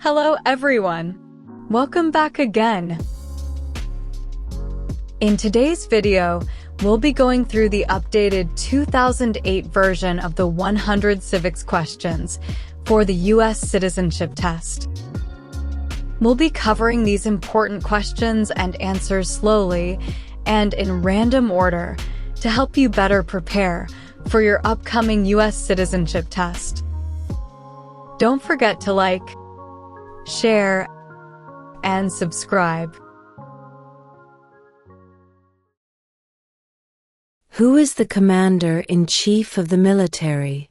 Hello everyone! Welcome back again! In today's video, we'll be going through the updated 2008 version of the 100 civics questions for the U.S. Citizenship Test. We'll be covering these important questions and answers slowly and in random order to help you better prepare for your upcoming U.S. Citizenship Test. Don't forget to like, share, and subscribe. Who is the Commander-in-Chief of the military?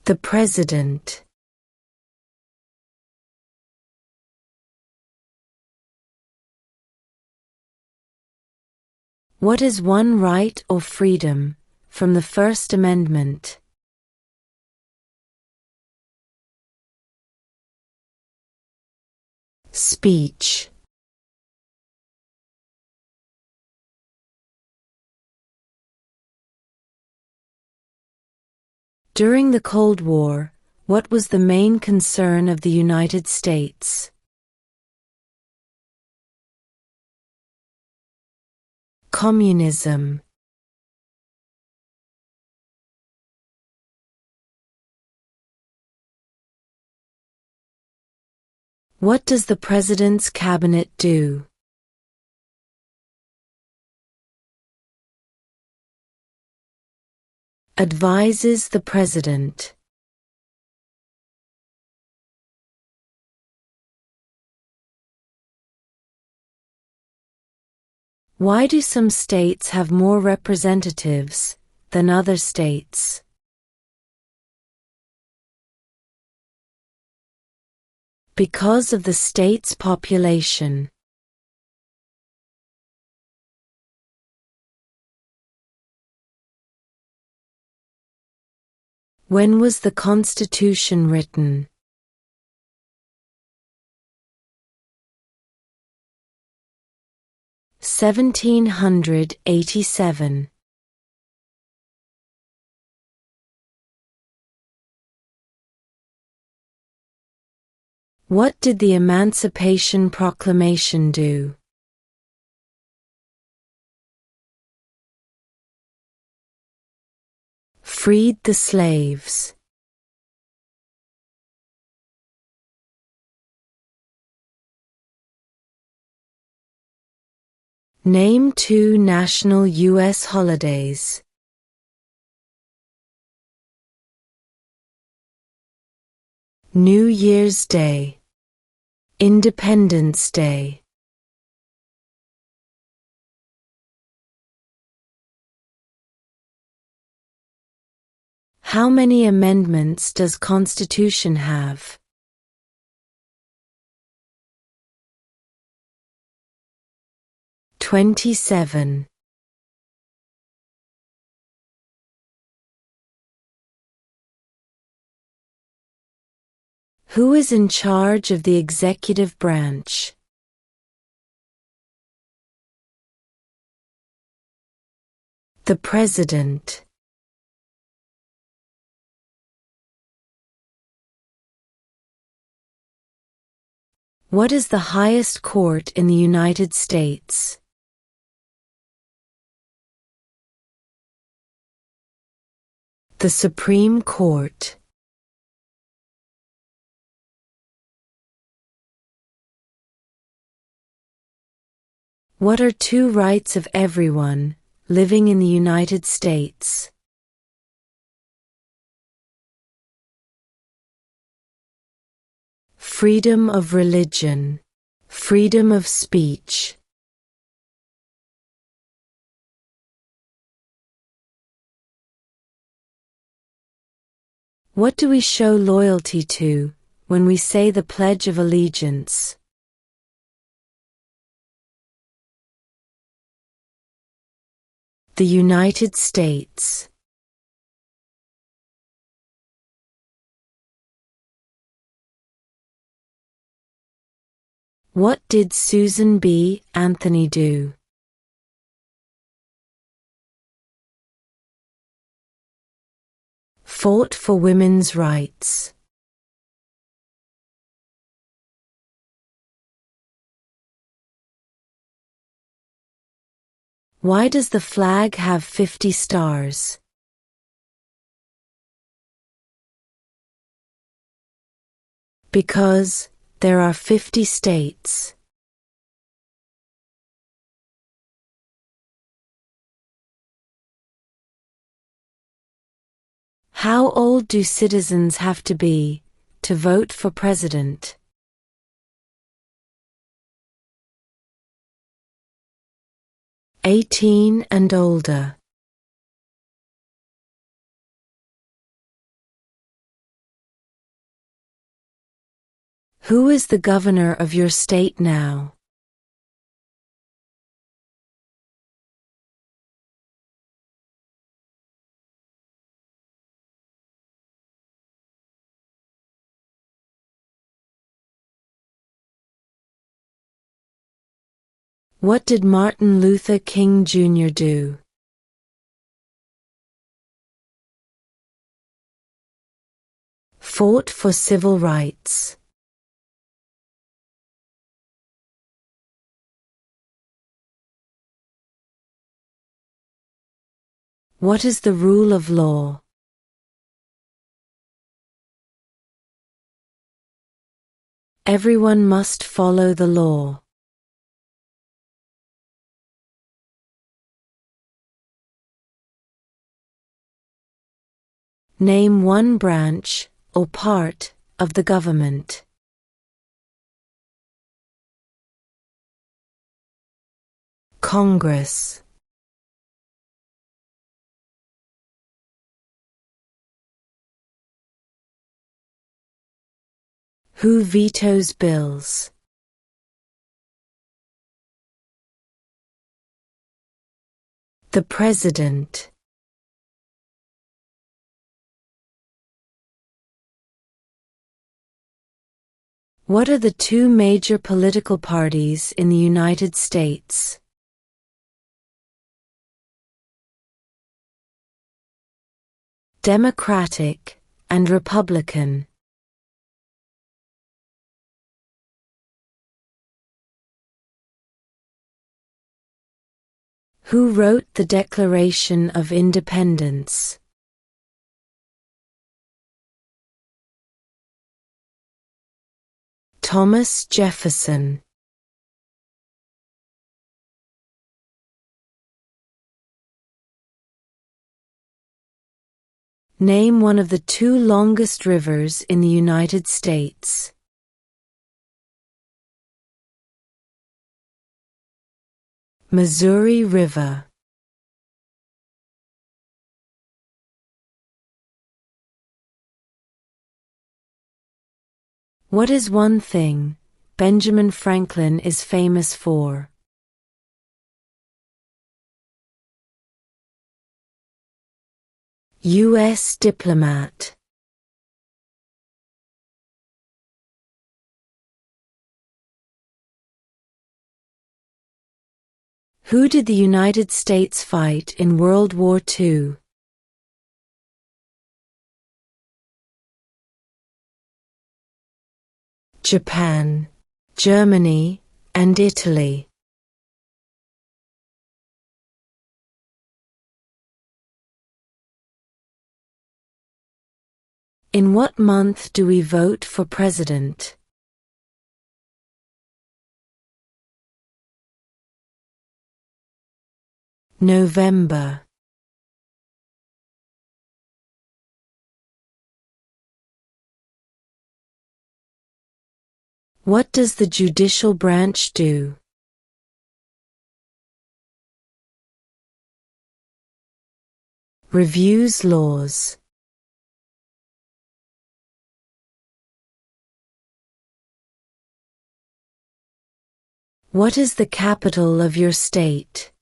The President. What is one right or freedom from the First Amendment? Speech. During the Cold War, what was the main concern of the United States? Communism. What does the President's Cabinet do? Advises the President. Why do some states have more representatives than other states? Because of the state's population. When was the Constitution written? (1787). What did the Emancipation Proclamation do? Freed the slaves. Name 2 national U.S. holidays. New Year's Day. Independence Day. How many amendments does Constitution have? (27). Who is in charge of the executive branch? The President. What is the highest court in the United States? The Supreme Court. What are 2 rights of everyone living in the United States? Freedom of religion, freedom of speech. What do we show loyalty to when we say the Pledge of Allegiance? The United States. What did Susan B. Anthony do? Fought for women's rights. Why does the flag have 50 stars? Because there are 50 states. How old do citizens have to be to vote for president? 18 and older. Who is the governor of your state now? What did Martin Luther King Jr. do? Fought for civil rights. What is the rule of law? Everyone must follow the law. Name one branch or part of the government. Congress. Who vetoes bills? The President. What are the two major political parties in the United States? Democratic and Republican. Who wrote the Declaration of Independence? Thomas Jefferson. Name one of the two longest rivers in the United States. Missouri River. What is one thing Benjamin Franklin is famous for? U.S. diplomat. Who did the United States fight in World War II? Japan, Germany, and Italy. In what month do we vote for president? November. What does the judicial branch do? Reviews laws. What is the capital of your state?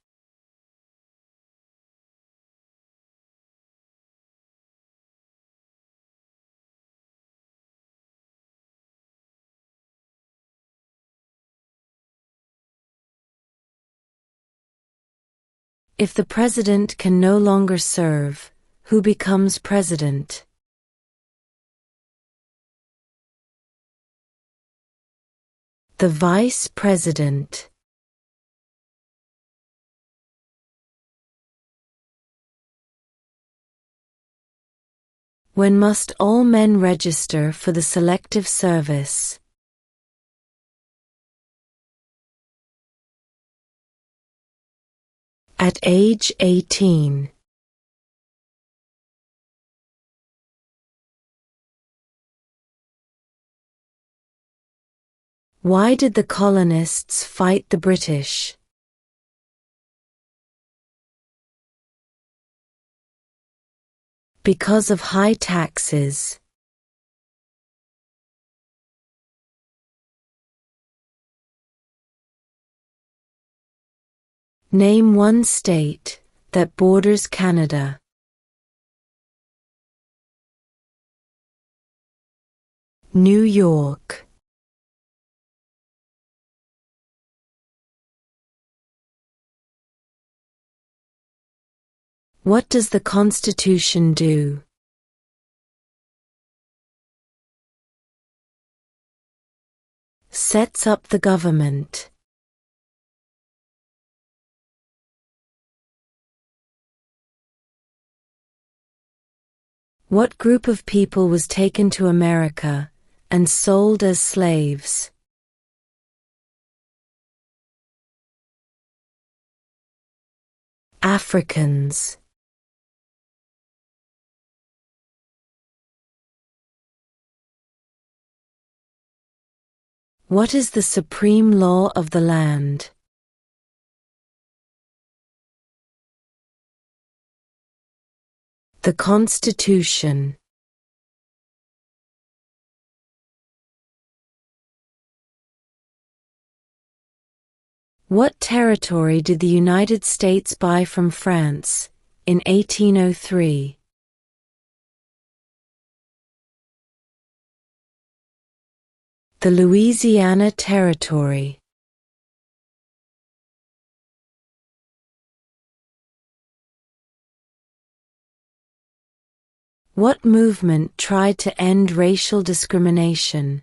If the president can no longer serve, who becomes president? The Vice President. When must all men register for the Selective Service? At age 18. Why did the colonists fight the British? Because of high taxes. Name one state that borders Canada. New York. What does the Constitution do? Sets up the government. What group of people was taken to America and sold as slaves? Africans. What is the supreme law of the land? The Constitution. What territory did the United States buy from France in 1803? The Louisiana Territory. What movement tried to end racial discrimination?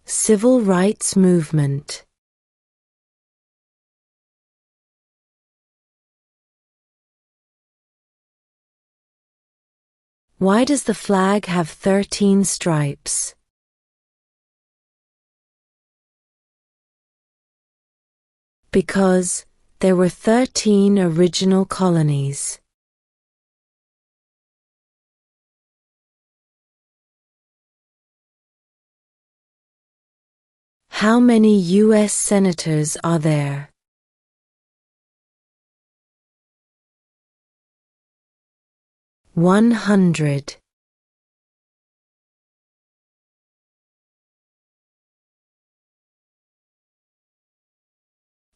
Civil rights movement. Why does the flag have 13 stripes? Because there were 13 original colonies. How many U.S. senators are there? $100.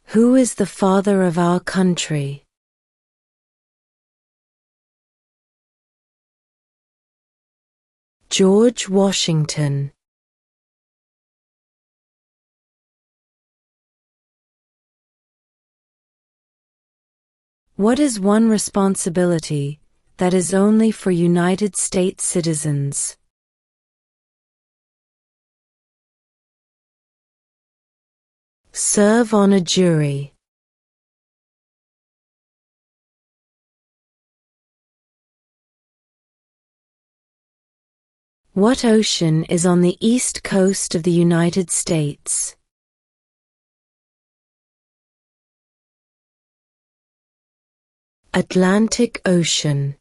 Who is the father of our country? George Washington. What is one responsibility that is only for United States citizens? Serve on a jury. What ocean is on the east coast of the United States? Atlantic Ocean.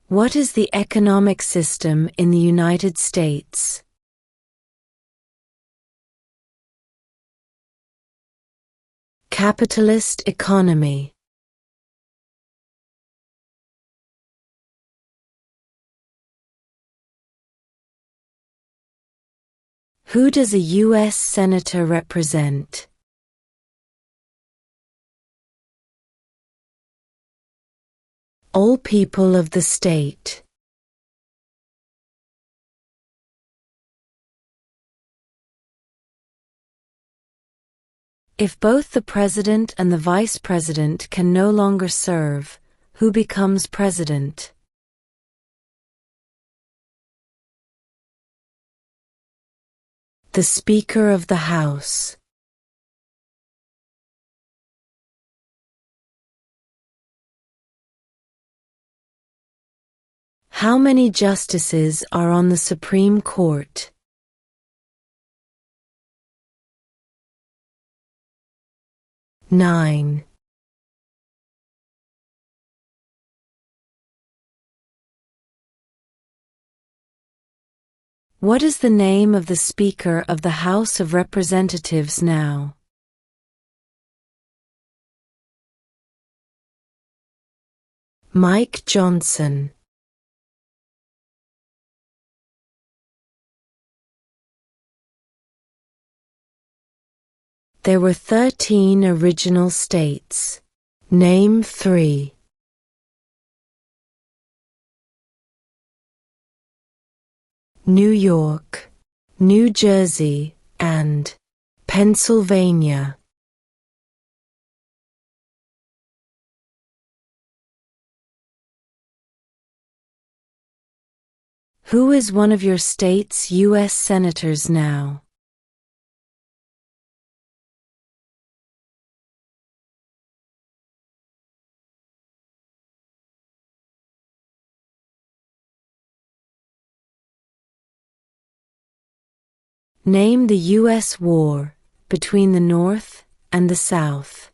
What is the economic system in the United States? Capitalist economy. Who does a U.S. Senator represent? All people of the state. If both the president and the vice president can no longer serve, who becomes president? The Speaker of the House. How many justices are on the Supreme Court? 9. What is the name of the Speaker of the House of Representatives now? Mike Johnson. There were 13 original states. Name 3. New York, New Jersey, and Pennsylvania. Who is one of your state's U.S. senators now? Name the U.S. war between the North and the South.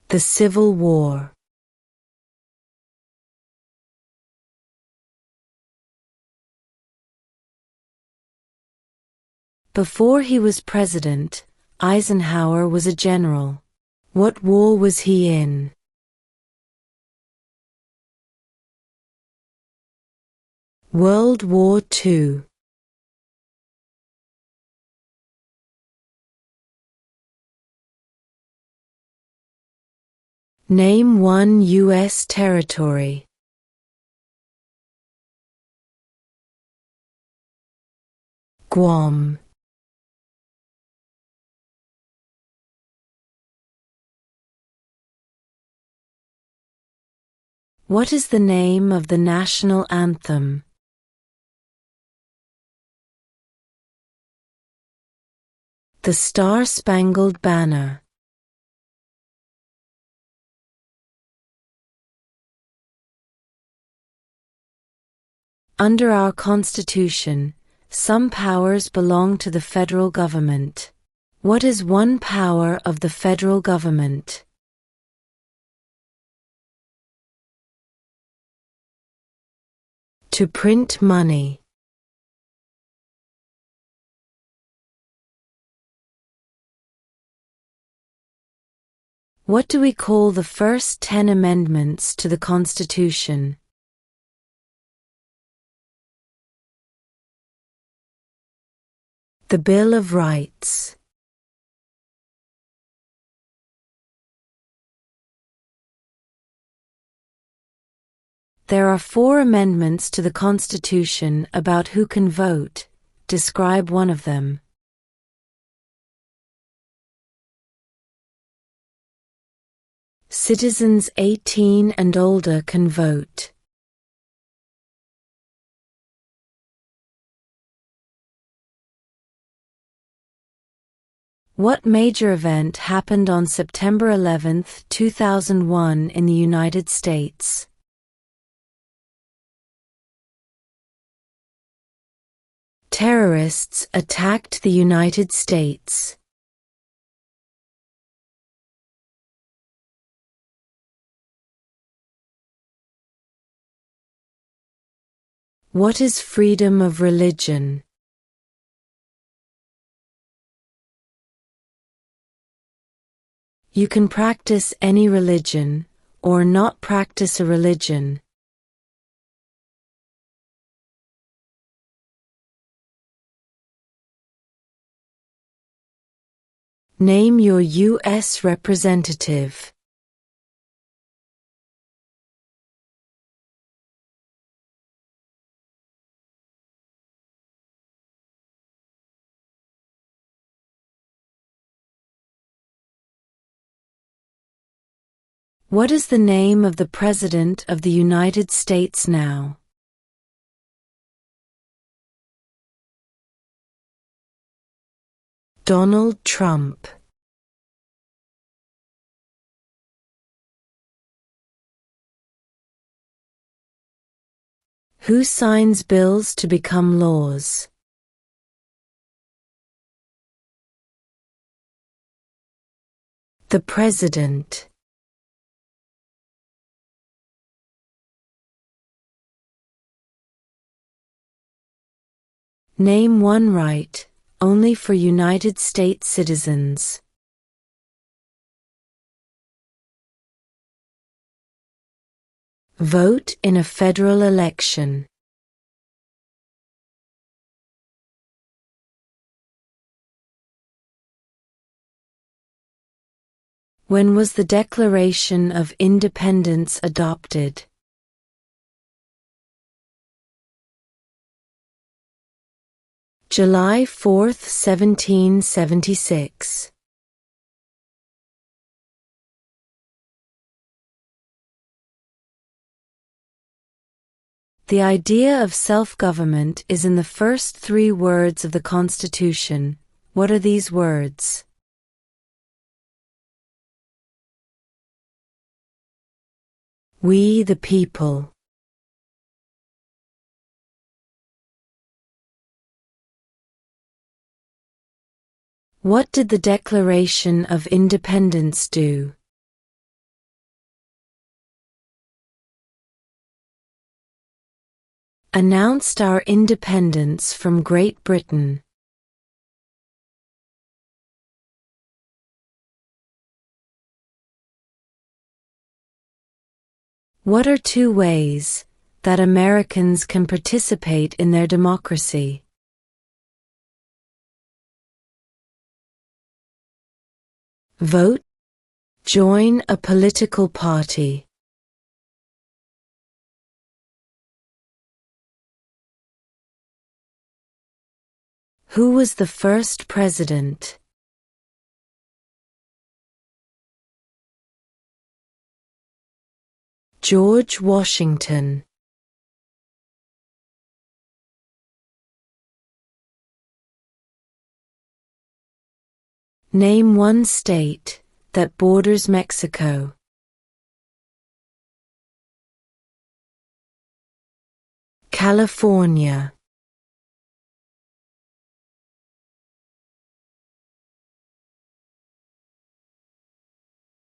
The Civil War. Before he was president, Eisenhower was a general. What war was he in? World War II. Name one U.S. territory. Guam. What is the name of the national anthem? The Star-Spangled Banner. Under our Constitution, some powers belong to the federal government. What is one power of the federal government? To print money. What do we call the first 10 amendments to the Constitution? The Bill of Rights. There are 4 amendments to the Constitution about who can vote. Describe one of them. Citizens 18 and older can vote. What major event happened on September 11, 2001 in the United States? Terrorists attacked the United States. What is freedom of religion? You can practice any religion, or not practice a religion. Name your U.S. representative. What is the name of the President of the United States now? Donald Trump. Who signs bills to become laws? The President. Name one right, only for United States citizens. Vote in a federal election. When was the Declaration of Independence adopted? July 4, 1776. The idea of self-government is in the first 3 words of the Constitution. What are these words? We the people. What did the Declaration of Independence do? Announced our independence from Great Britain. What are 2 ways that Americans can participate in their democracy? Vote, join a political party. Who was the first president? George Washington. Name one state that borders Mexico. California.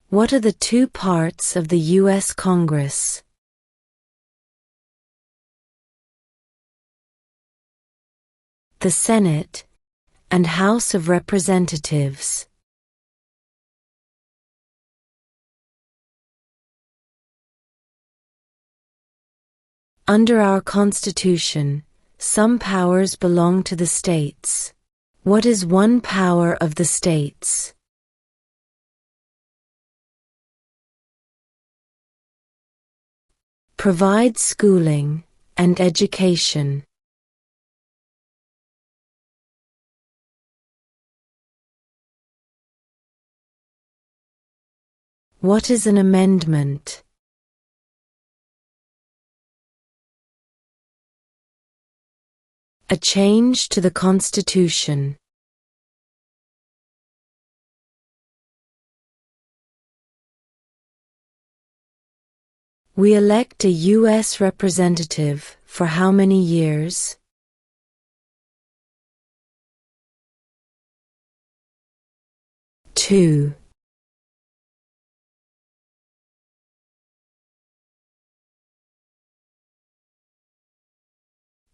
What are the 2 parts of the U.S. Congress? The Senate and House of Representatives. Under our Constitution, some powers belong to the states. What is one power of the states? Provide schooling and education. What is an amendment? A change to the Constitution. We elect a U.S. representative for how many years? Two.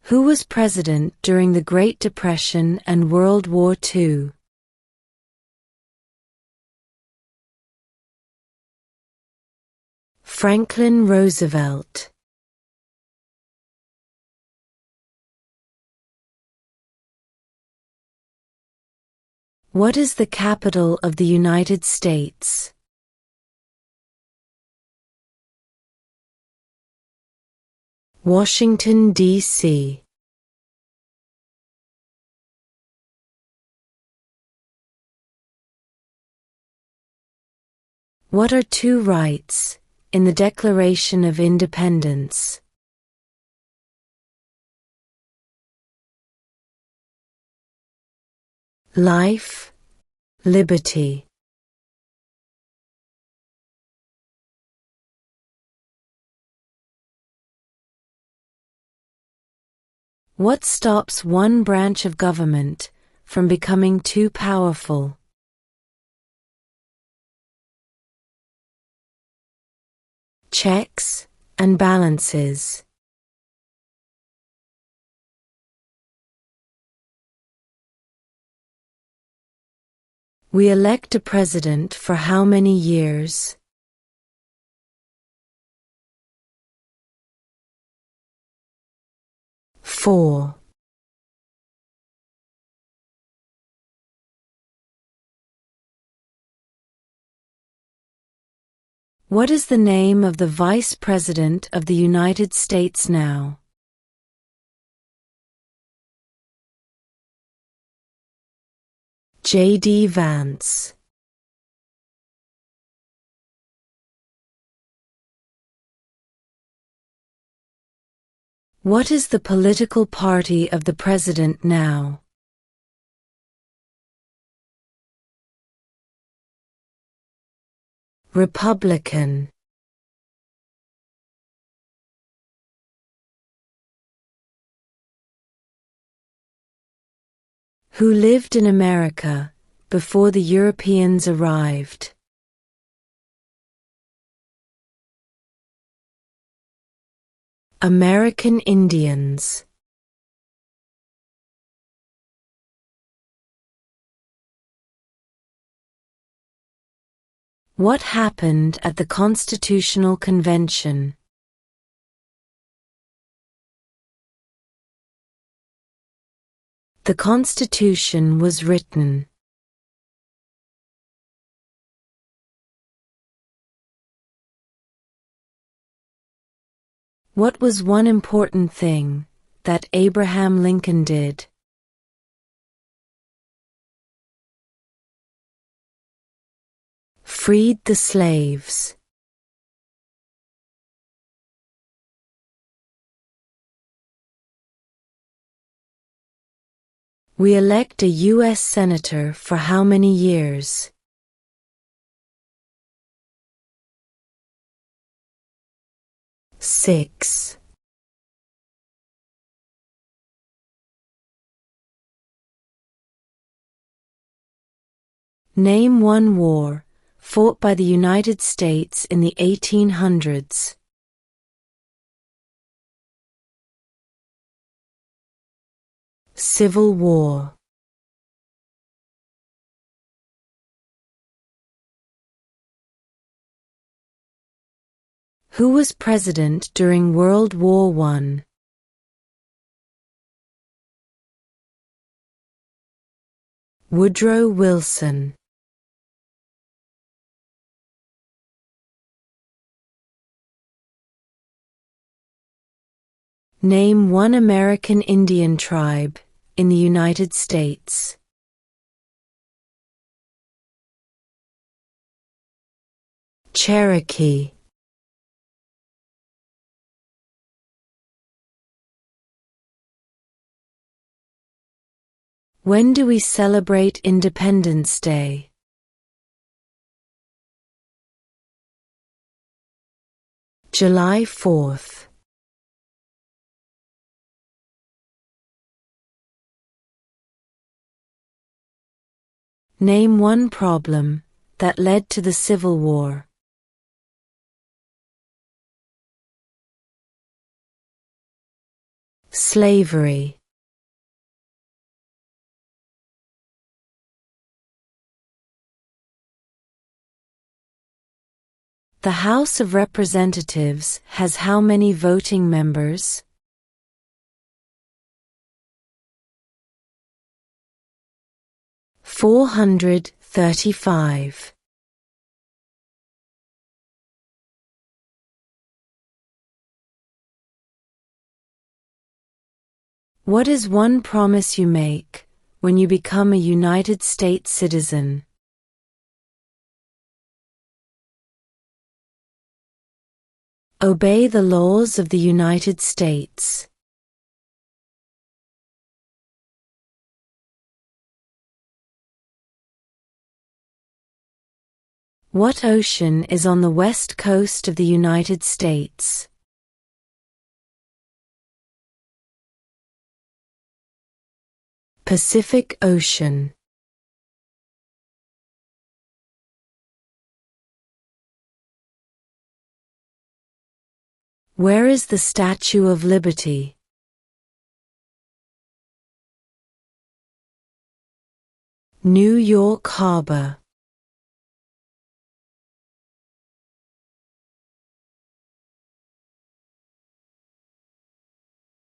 Who was president during the Great Depression and World War II? Franklin Roosevelt. What is the capital of the United States? Washington, D.C. What are 2 rights in the Declaration of Independence? Life, liberty. What stops one branch of government from becoming too powerful? Checks and balances. We elect a president for how many years? Four. What is the name of the Vice President of the United States now? J.D. Vance. What is the political party of the president now? Republican. Who lived in America before the Europeans arrived? American Indians. What happened at the Constitutional Convention? The Constitution was written. What was one important thing that Abraham Lincoln did? Freed the slaves. We elect a U.S. Senator for how many years? 6. Name one war fought by the United States in the 1800s. Civil War. Who was president during World War I? Woodrow Wilson. Name one American Indian tribe in the United States. Cherokee. When do we celebrate Independence Day? July 4th. Name one problem that led to the Civil War. Slavery. The House of Representatives has how many voting members? 435. What is one promise you make when you become a United States citizen? Obey the laws of the United States. What ocean is on the west coast of the United States? Pacific Ocean. Where is the Statue of Liberty? New York Harbor.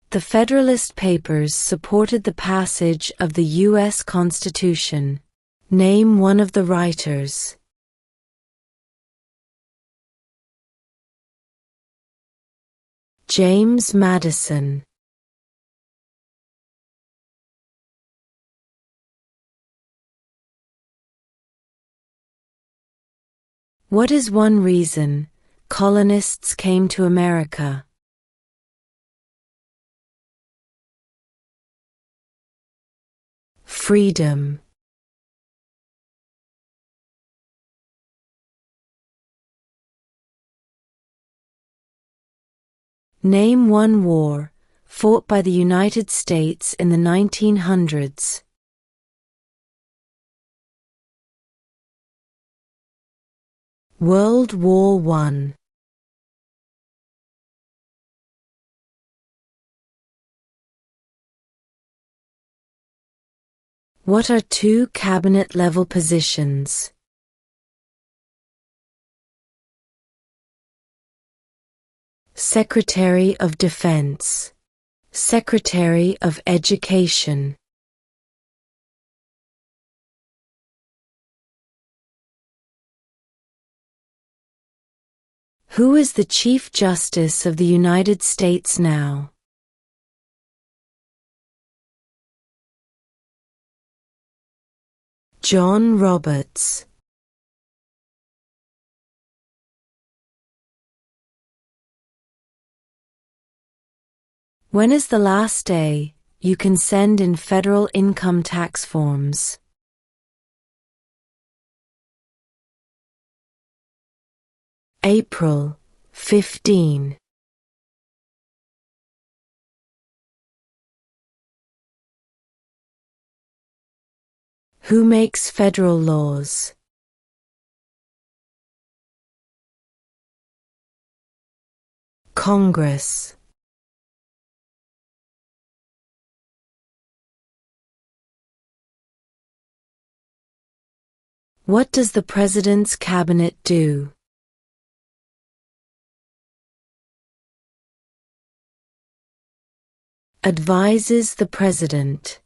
The Federalist Papers supported the passage of the U.S. Constitution. Name one of the writers. James Madison. What is one reason colonists came to America? Freedom. Name one war fought by the United States in the 1900s. World War I. What are two cabinet-level positions? Secretary of Defense, Secretary of Education. Who is the Chief Justice of the United States now? John Roberts. When is the last day you can send in federal income tax forms? April 15. Who makes federal laws? Congress. What does the President's Cabinet do? Advises the President.